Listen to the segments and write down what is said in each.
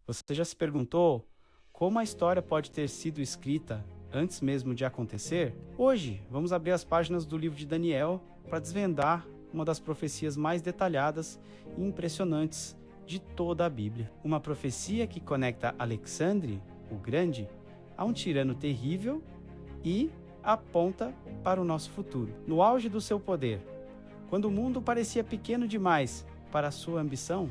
Você já se perguntou como a história pode ter sido escrita antes mesmo de acontecer? Hoje, vamos abrir as páginas do livro de Daniel para desvendar uma das profecias mais detalhadas e impressionantes de toda a Bíblia. Uma profecia que conecta Alexandre, o Grande, a um tirano terrível e aponta para o nosso futuro. No auge do seu poder, quando o mundo parecia pequeno demais para a sua ambição,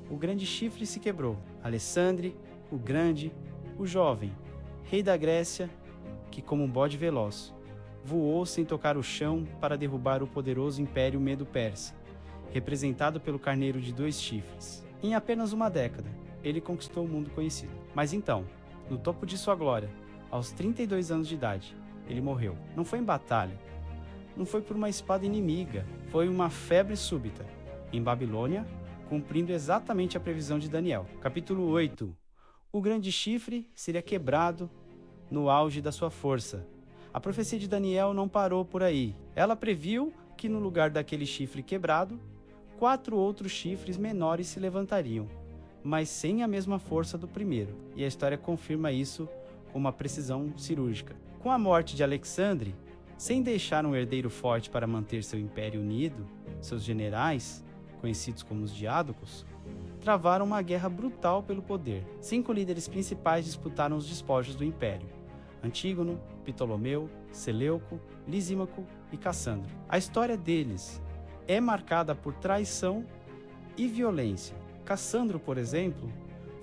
o grande chifre se quebrou. Alexandre, o Grande, o jovem, rei da Grécia, que como um bode veloz, voou sem tocar o chão para derrubar o poderoso Império Medo-Persa, representado pelo carneiro de 2 chifres. Em apenas uma década, ele conquistou o mundo conhecido. Mas então, no topo de sua glória, aos 32 anos de idade, ele morreu. Não foi em batalha, não foi por uma espada inimiga, foi uma febre súbita, em Babilônia, cumprindo exatamente a previsão de Daniel. Capítulo 8. O grande chifre seria quebrado no auge da sua força. A profecia de Daniel não parou por aí. Ela previu que no lugar daquele chifre quebrado, 4 outros chifres menores se levantariam, mas sem a mesma força do primeiro. E a história confirma isso com uma precisão cirúrgica. Com a morte de Alexandre, sem deixar um herdeiro forte para manter seu império unido, seus generais, conhecidos como os diádocos, travaram uma guerra brutal pelo poder. 5 líderes principais disputaram os despojos do império: Antígono, Ptolomeu, Seleuco, Lisímaco e Cassandro. A história deles é marcada por traição e violência. Cassandro, por exemplo,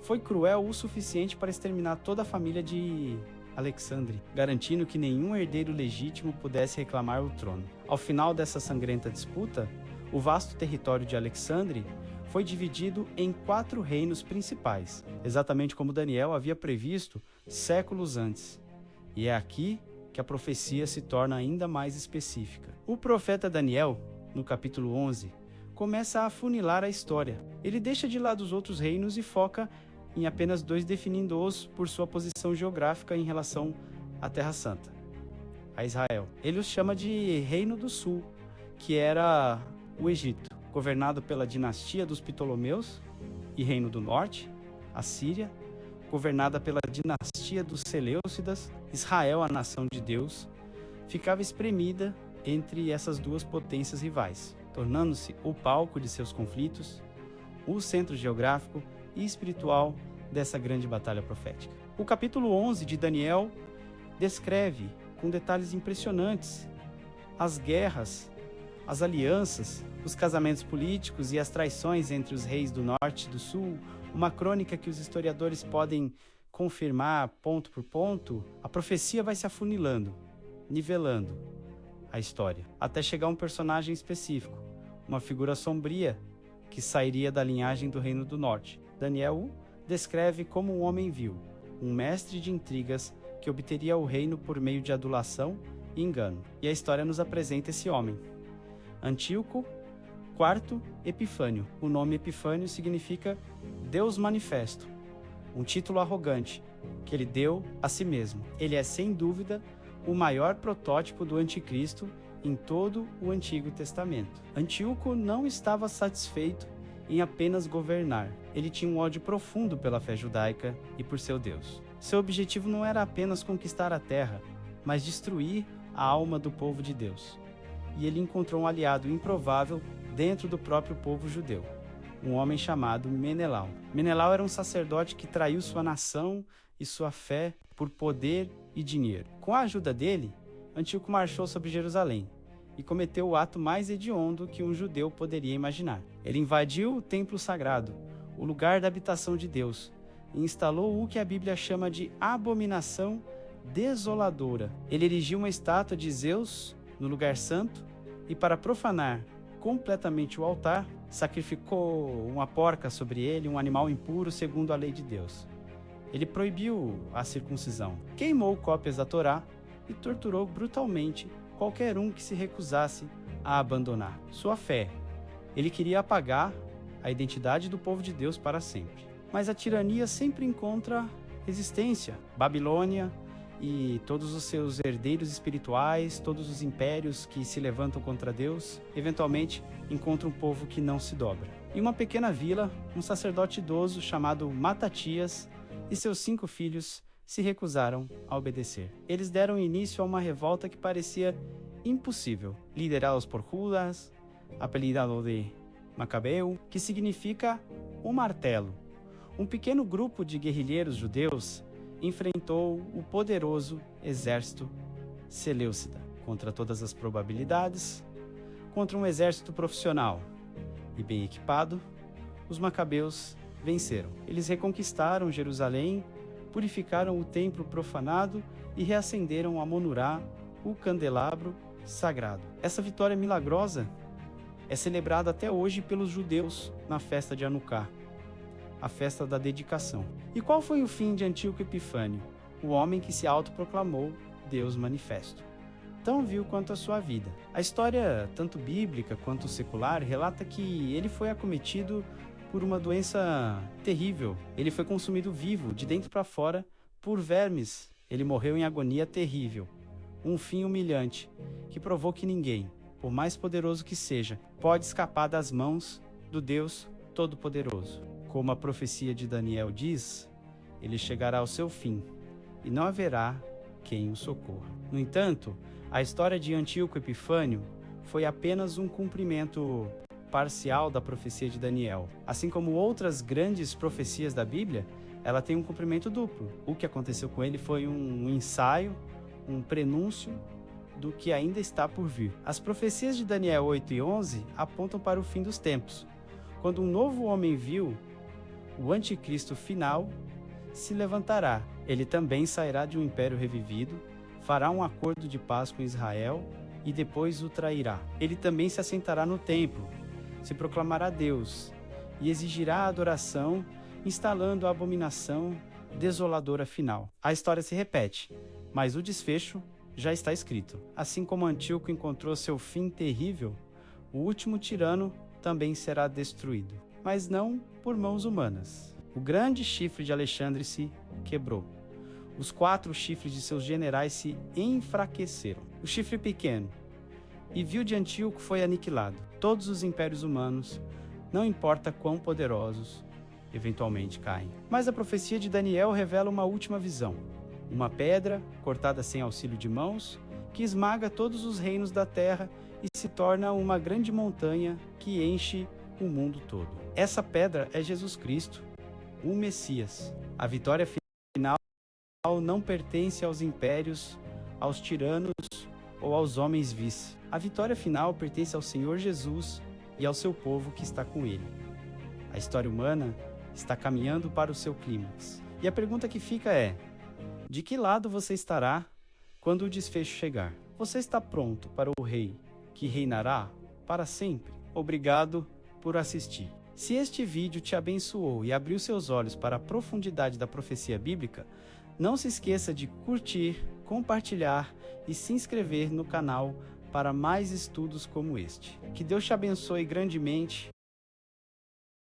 foi cruel o suficiente para exterminar toda a família de Alexandre, garantindo que nenhum herdeiro legítimo pudesse reclamar o trono. Ao final dessa sangrenta disputa, o vasto território de Alexandre foi dividido em 4 reinos principais, exatamente como Daniel havia previsto séculos antes. E é aqui que a profecia se torna ainda mais específica. O profeta Daniel, no capítulo 11, começa a afunilar a história. Ele deixa de lado os outros reinos e foca em apenas 2, definindo-os por sua posição geográfica em relação à Terra Santa, a Israel. Ele os chama de Reino do Sul, que era o Egito, governado pela dinastia dos Ptolomeus, e Reino do Norte, a Síria, governada pela dinastia dos Seleucidas. Israel, a nação de Deus, ficava espremida entre essas 2 potências rivais, tornando-se o palco de seus conflitos, o centro geográfico e espiritual dessa grande batalha profética. O capítulo 11 de Daniel descreve, com detalhes impressionantes, as guerras, as alianças, os casamentos políticos e as traições entre os reis do norte e do sul, uma crônica que os historiadores podem confirmar ponto por ponto. A profecia vai se afunilando, nivelando a história, até chegar a um personagem específico, uma figura sombria que sairia da linhagem do Reino do Norte. Daniel o descreve como um homem vil, um mestre de intrigas que obteria o reino por meio de adulação e engano. E a história nos apresenta esse homem, Antíoco IV Epifânio. O nome Epifânio significa Deus Manifesto, um título arrogante que ele deu a si mesmo. Ele é, sem dúvida, o maior protótipo do anticristo em todo o Antigo Testamento. Antíoco não estava satisfeito em apenas governar. Ele tinha um ódio profundo pela fé judaica e por seu Deus. Seu objetivo não era apenas conquistar a terra, mas destruir a alma do povo de Deus. E ele encontrou um aliado improvável dentro do próprio povo judeu, um homem chamado Menelau. Menelau era um sacerdote que traiu sua nação e sua fé por poder e dinheiro. Com a ajuda dele, Antíoco marchou sobre Jerusalém e cometeu o ato mais hediondo que um judeu poderia imaginar. Ele invadiu o templo sagrado, o lugar da habitação de Deus, e instalou o que a Bíblia chama de abominação desoladora. Ele erigiu uma estátua de Zeus no lugar santo e, para profanar completamente o altar, sacrificou uma porca sobre ele, um animal impuro segundo a lei de Deus. Ele proibiu a circuncisão, queimou cópias da Torá e torturou brutalmente qualquer um que se recusasse a abandonar sua fé. Ele queria apagar a identidade do povo de Deus para sempre. Mas a tirania sempre encontra resistência. Babilônia e todos os seus herdeiros espirituais, todos os impérios que se levantam contra Deus, eventualmente encontram um povo que não se dobra. Em uma pequena vila, um sacerdote idoso chamado Matatias e seus 5 filhos se recusaram a obedecer. Eles deram início a uma revolta que parecia impossível, liderados por Judas, apelidado de Macabeu, que significa o martelo. Um pequeno grupo de guerrilheiros judeus enfrentou o poderoso exército seleucida. Contra todas as probabilidades, contra um exército profissional e bem equipado, os macabeus venceram. Eles reconquistaram Jerusalém, purificaram o templo profanado e reacenderam a Monurá, o candelabro sagrado. Essa vitória milagrosa é celebrada até hoje pelos judeus na festa de Hanukkah, a festa da dedicação. E qual foi o fim de Antíoco Epifânio, o homem que se autoproclamou Deus manifesto, tão vil quanto a sua vida? A história, tanto bíblica quanto secular, relata que ele foi acometido por uma doença terrível. Ele foi consumido vivo, de dentro para fora, por vermes. Ele morreu em agonia terrível. Um fim humilhante, que provou que ninguém, por mais poderoso que seja, pode escapar das mãos do Deus Todo-Poderoso. Como a profecia de Daniel diz, ele chegará ao seu fim, e não haverá quem o socorra. No entanto, a história de Antíoco Epifânio foi apenas um cumprimento parcial da profecia de Daniel. Assim como outras grandes profecias da Bíblia, ela tem um cumprimento duplo. O que aconteceu com ele foi um ensaio, um prenúncio do que ainda está por vir. As profecias de Daniel 8 e 11 apontam para o fim dos tempos, quando um novo homem vil, o anticristo final, se levantará. Ele também sairá de um império revivido, fará um acordo de paz com Israel e depois o trairá. Ele também se assentará no templo, se proclamará Deus e exigirá a adoração, instalando a abominação desoladora final. A história se repete, mas o desfecho já está escrito. Assim como Antíoco encontrou seu fim terrível, o último tirano também será destruído, mas não por mãos humanas. O grande chifre de Alexandre se quebrou. Os 4 chifres de seus generais se enfraqueceram. O chifre pequeno e vil de Antíoco foi aniquilado. Todos os impérios humanos, não importa quão poderosos, eventualmente caem. Mas a profecia de Daniel revela uma última visão. Uma pedra, cortada sem auxílio de mãos, que esmaga todos os reinos da terra e se torna uma grande montanha que enche o mundo todo. Essa pedra é Jesus Cristo, o Messias. A vitória final não pertence aos impérios, aos tiranos ou aos homens vis. A vitória final pertence ao Senhor Jesus e ao seu povo que está com ele. A história humana está caminhando para o seu clímax. E a pergunta que fica é: de que lado você estará quando o desfecho chegar? Você está pronto para o rei que reinará para sempre? Obrigado por assistir. Se este vídeo te abençoou e abriu seus olhos para a profundidade da profecia bíblica, não se esqueça de curtir, compartilhar e se inscrever no canal para mais estudos como este. Que Deus te abençoe grandemente